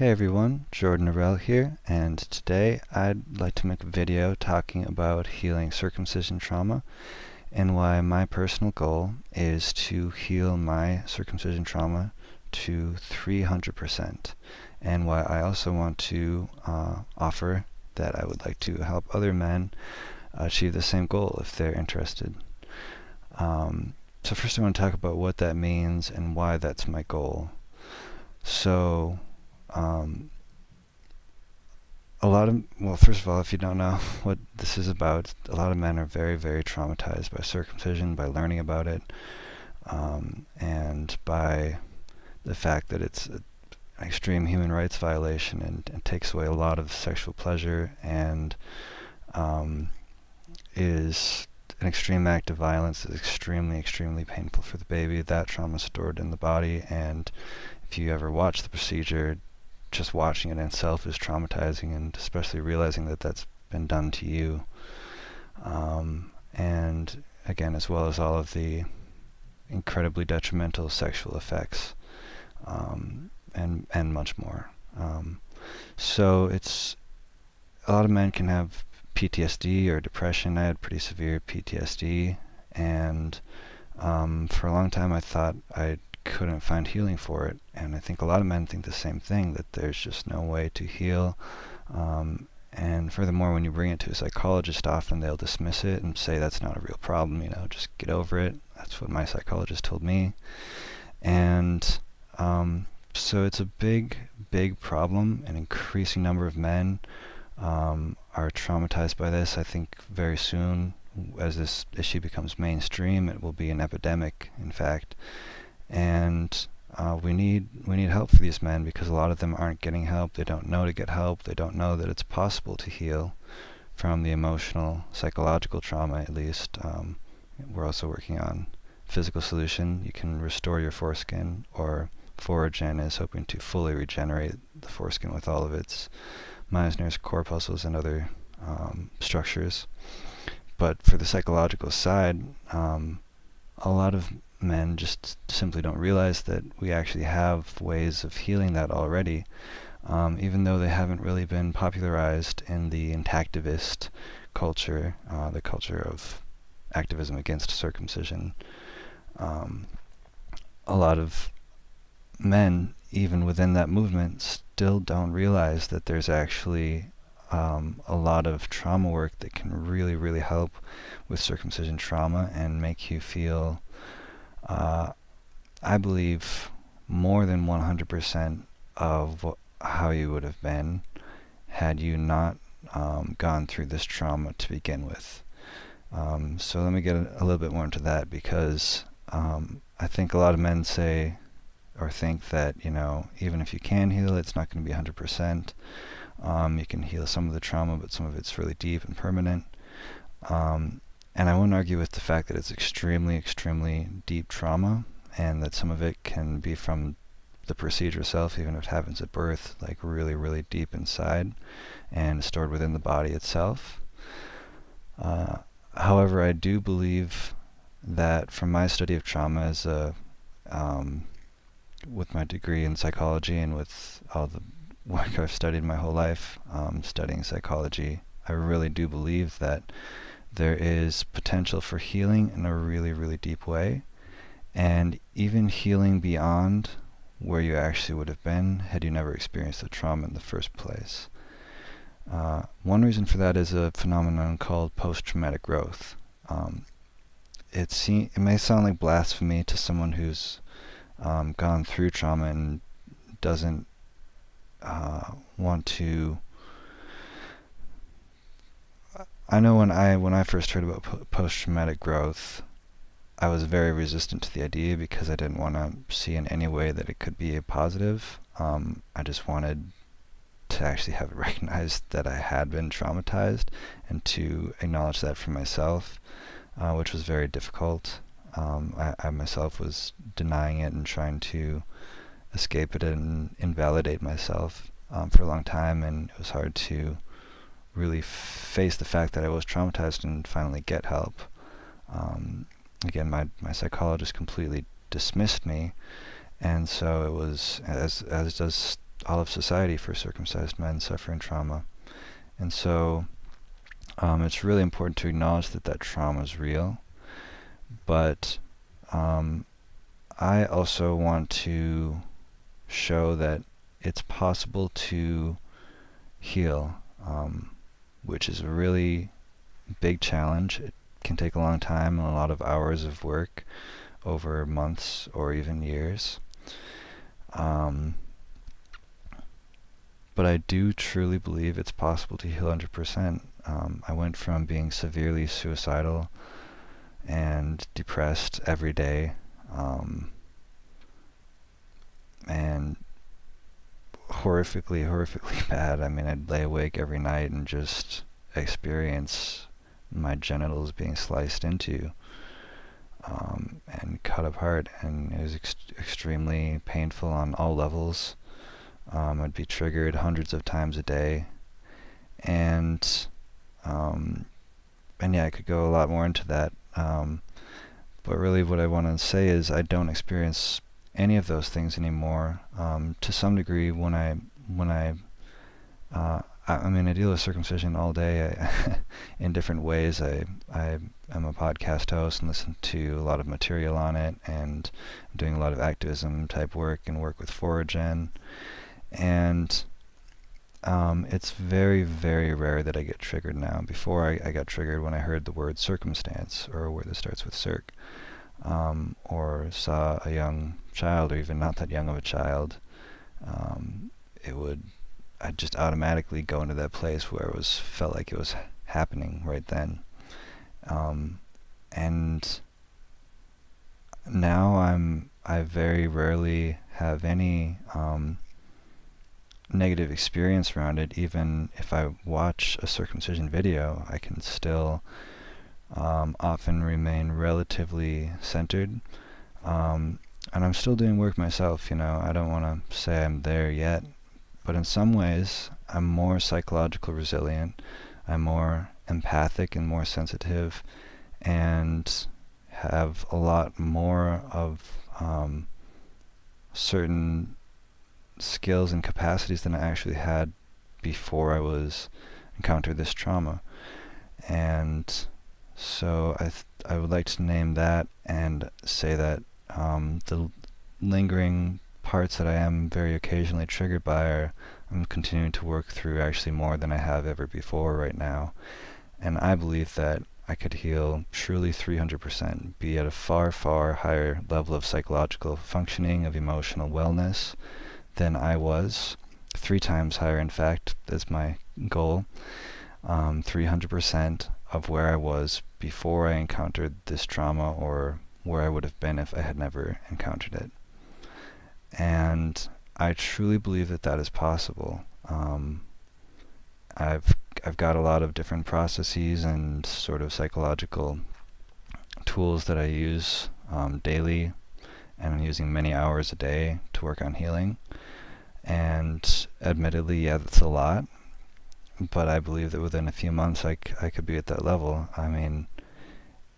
Hey everyone, Jordan Arell here, and today I'd like to make a video talking about healing circumcision trauma and why my personal goal is to heal my circumcision trauma to 300%, and why I also want to offer that I would like to help other men achieve the same goal if they're interested. So first I want to talk about what that means and why that's my goal. So first of all, if you don't know what this is about, a lot of men are very, very traumatized by circumcision, by learning about it, and by the fact that it's an extreme human rights violation and takes away a lot of sexual pleasure and is an extreme act of violence, is extremely, extremely painful for the baby. That trauma is stored in the body, and if you ever watch the procedure, just watching it in itself is traumatizing, and especially realizing that that's been done to you. And again, as well as all of the incredibly detrimental sexual effects, and much more. So it's a lot of men can have PTSD or depression. I had pretty severe PTSD, and for a long time I thought I couldn't find healing for it, and I think a lot of men think the same thing, that there's just no way to heal, and furthermore, when you bring it to a psychologist, often they'll dismiss it and say that's not a real problem, just get over it. That's what my psychologist told me. And so it's a big problem. An increasing number of men are traumatized by this. I think very soon, as this issue becomes mainstream, it will be an epidemic, in fact. And we need help for these men, because a lot of them aren't getting help. They don't know to get help. They don't know that it's possible to heal from the emotional, psychological trauma, at least. We're also working on physical solution. You can restore your foreskin, or Foragen is hoping to fully regenerate the foreskin with all of its Meissner's corpuscles and other structures. But for the psychological side, a lot of men just simply don't realize that we actually have ways of healing that already, even though they haven't really been popularized in the intactivist culture, the culture of activism against circumcision. A lot of men, even within that movement, still don't realize that there's actually a lot of trauma work that can really, really help with circumcision trauma and make you feel, I believe, more than 100% of how you would have been had you not gone through this trauma to begin with. So let me get a little bit more into that, because I think a lot of men say or think that, even if you can heal, it's not going to be 100%. You can heal some of the trauma, but some of it's really deep and permanent. And I won't argue with the fact that it's extremely, extremely deep trauma, and that some of it can be from the procedure itself, even if it happens at birth, like really, really deep inside and stored within the body itself. However, I do believe that from my study of trauma as with my degree in psychology and with all the work I've studied my whole life, studying psychology, I really do believe that there is potential for healing in a really, really deep way, and even healing beyond where you actually would have been had you never experienced the trauma in the first place. One reason for that is a phenomenon called post-traumatic growth. It may sound like blasphemy to someone who's gone through trauma and doesn't want to. I know when I first heard about post-traumatic growth, I was very resistant to the idea, because I didn't want to see in any way that it could be a positive. I just wanted to actually have it recognized that I had been traumatized, and to acknowledge that for myself, which was very difficult. I myself was denying it and trying to escape it and invalidate myself for a long time, and it was hard to really face the fact that I was traumatized and finally get help. Again, my psychologist completely dismissed me, and so it was, as does all of society for circumcised men suffering trauma. And so it's really important to acknowledge that that trauma is real, but I also want to show that it's possible to heal, which is a really big challenge. It can take a long time and a lot of hours of work over months or even years. But I do truly believe it's possible to heal 100%. I went from being severely suicidal and depressed every day, and horrifically bad. I mean, I'd lay awake every night and just experience my genitals being sliced into and cut apart, and it was extremely painful on all levels. I'd be triggered hundreds of times a day, and yeah, I could go a lot more into that. But really, what I want to say is I don't experience any of those things anymore. To some degree, when I mean, I deal with circumcision all day in different ways. I am a podcast host and listen to a lot of material on it, and I'm doing a lot of activism type work and work with Foragen. And it's very, very rare that I get triggered now. Before, I got triggered when I heard the word circumstance, or a word that starts with circ, or saw a young child, or even not that young of a child. I'd just automatically go into that place where felt like it was happening right then. And now I very rarely have any negative experience around it. Even if I watch a circumcision video, I can still often remain relatively centered. And I'm still doing work myself, I don't want to say I'm there yet, but in some ways I'm more psychological resilient, I'm more empathic and more sensitive, and have a lot more of certain skills and capacities than I actually had before I encountered this trauma. And so I would like to name that and say that the lingering parts that I am very occasionally triggered by I'm continuing to work through actually more than I have ever before right now. And I believe that I could heal truly 300%, be at a far, far higher level of psychological functioning, of emotional wellness than I was. 3 times higher, in fact, that's my goal. 300% of where I was before I encountered this trauma, or where I would have been if I had never encountered it. And I truly believe that that is possible. I've got a lot of different processes and sort of psychological tools that I use daily, and I'm using many hours a day to work on healing. And admittedly, yeah, that's a lot, but I believe that within a few months I could be at that level. I mean,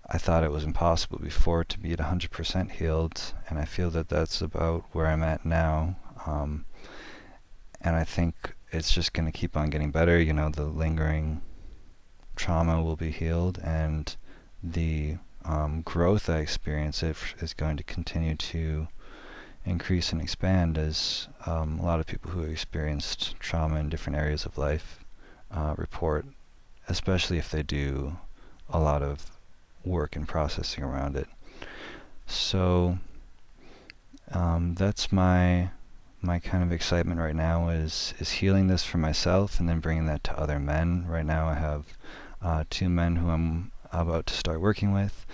I thought it was impossible before to be at 100% healed, and I feel that that's about where I'm at now. And I think it's just going to keep on getting better. The lingering trauma will be healed, and the growth I experience is going to continue to increase and expand as a lot of people who have experienced trauma in different areas of life report, especially if they do a lot of work and processing around it. So that's my kind of excitement right now is healing this for myself and then bringing that to other men. Right now I have 2 men who I'm about to start working with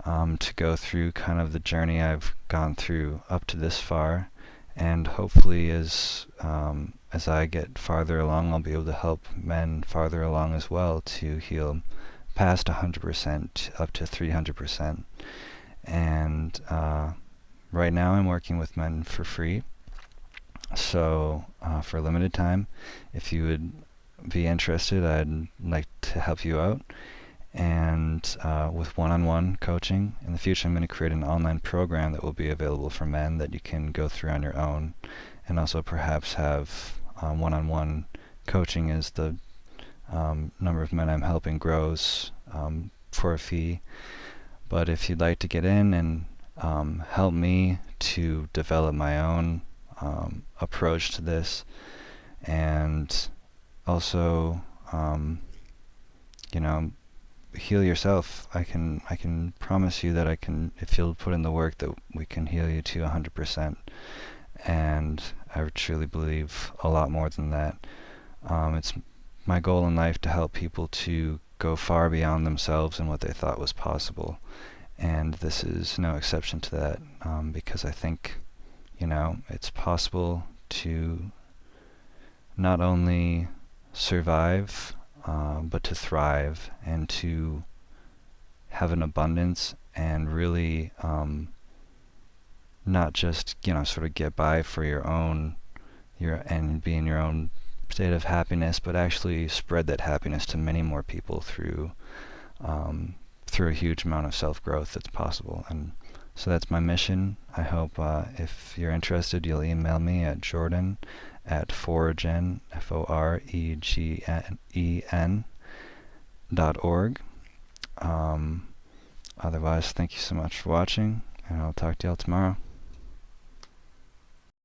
to go through kind of the journey I've gone through up to this far, and hopefully as I get farther along, I'll be able to help men farther along as well to heal past 100% up to 300%. And right now I'm working with men for free, so for a limited time, if you would be interested, I'd like to help you out. And with one-on-one coaching. In the future, I'm going to create an online program that will be available for men that you can go through on your own and also perhaps have one-on-one coaching as the number of men I'm helping grows for a fee. But if you'd like to get in and help me to develop my own approach to this, and also heal yourself, I can promise you that I can, if you'll put in the work, that we can heal you to 100%. And I truly believe a lot more than that. It's my goal in life to help people to go far beyond themselves and what they thought was possible. And this is no exception to that, because I think, it's possible to not only survive, but to thrive and to have an abundance and really not just, sort of get by for and be in your own state of happiness, but actually spread that happiness to many more people through a huge amount of self-growth that's possible. And so that's my mission. I hope if you're interested, you'll email me at jordan@foregen, FOREGEN.org. Otherwise, thank you so much for watching, and I'll talk to y'all tomorrow.